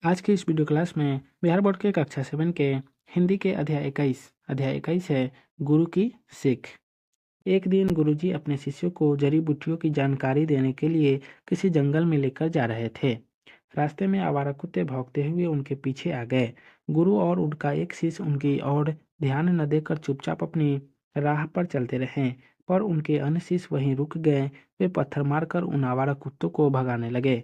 आज की इस वीडियो क्लास में बिहार बोर्ड के कक्षा 7 के हिंदी के अध्याय 21 है गुरु की सीख। एक दिन गुरुजी अपने शिष्यों को जड़ी बूटियों की जानकारी देने के लिए किसी जंगल में लेकर जा रहे थे। रास्ते में आवारा कुत्ते भौंकते हुए उनके पीछे आ गए। गुरु और उनका एक शिष्य उनकी ओर ध्यान न देकर चुपचाप अपनी राह पर चलते रहे, पर उनके अन्य शिष्य वहीं रुक गए। वे पत्थर मारकर उन आवारा कुत्तों को भगाने लगे।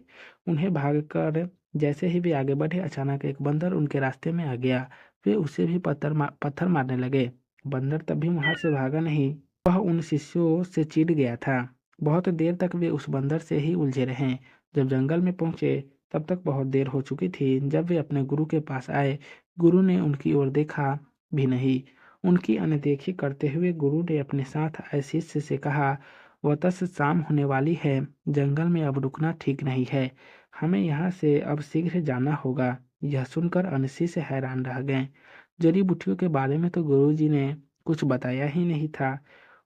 उन्हें भागकर जैसे ही वे आगे बढ़े, अचानक एक बंदर उनके रास्ते में आ गया। वे उसे भी पत्थर मारने लगे। बंदर तब भी वहां से भागा नहीं, वह उन शिष्यों से चिढ़ गया था। बहुत देर तक वे उस बंदर से ही उलझे रहे। जब जंगल में पहुंचे तब तक बहुत देर हो चुकी थी। जब वे अपने गुरु के पास आए, गुरु ने उनकी ओर देखा भी नहीं। उनकी अनदेखी करते हुए गुरु ने अपने साथ आए शिष्य से कहा, वतस शाम होने वाली है, जंगल में अब रुकना ठीक नहीं है, हमें यहाँ से अब शीघ्र जाना होगा। यह सुनकर अन्य शिष्य हैरान रह गए। जड़ी बूटियों के बारे में तो गुरु जी ने कुछ बताया ही नहीं था।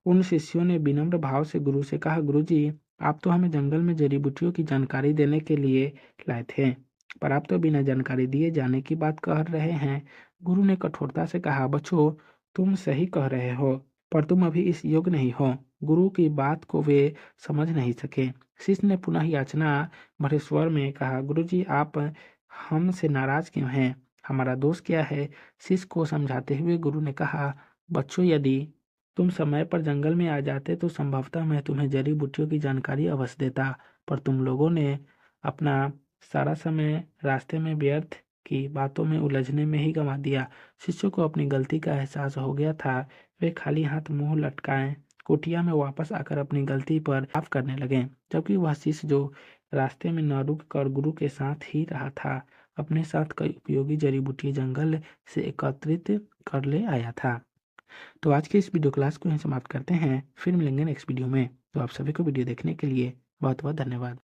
उन शिष्यों ने विनम्र भाव से गुरु से कहा, गुरुजी, आप तो हमें जंगल में जड़ी बूटियों की जानकारी देने के लिए लाए थे, पर आप तो बिना जानकारी दिए जाने की बात कह रहे हैं। गुरु ने कठोरता से कहा, बच्चों, तुम सही कह रहे हो, पर तुम अभी इस योग्य नहीं हो। गुरु की बात को वे समझ नहीं सके। शिष्य ने पुनः याचना भरे स्वर में कहा, गुरुजी, आप हमसे नाराज क्यों हैं? हमारा दोष क्या है? शिष्य को समझाते हुए गुरु ने कहा, बच्चों, यदि तुम समय पर जंगल में आ जाते तो संभवतः मैं तुम्हें जड़ी बूटियों की जानकारी अवश्य देता, पर तुम लोगों ने अपना सारा समय रास्ते में व्यर्थ की बातों में उलझने में ही गंवा दिया। शिष्यों को अपनी गलती का एहसास हो गया था। वे खाली हाथ मुंह लटकाए कुटिया में वापस आकर अपनी गलती पर माफ करने लगे, जबकि वह शिष्य जो रास्ते में न रुक कर गुरु के साथ ही रहा था, अपने साथ कई उपयोगी जड़ी बूटी जंगल से एकत्रित कर ले आया था। तो आज की इस वीडियो क्लास को यहीं समाप्त करते हैं। फिर मिलेंगे नेक्स्ट वीडियो में। तो आप सभी को वीडियो देखने के लिए बहुत बहुत धन्यवाद।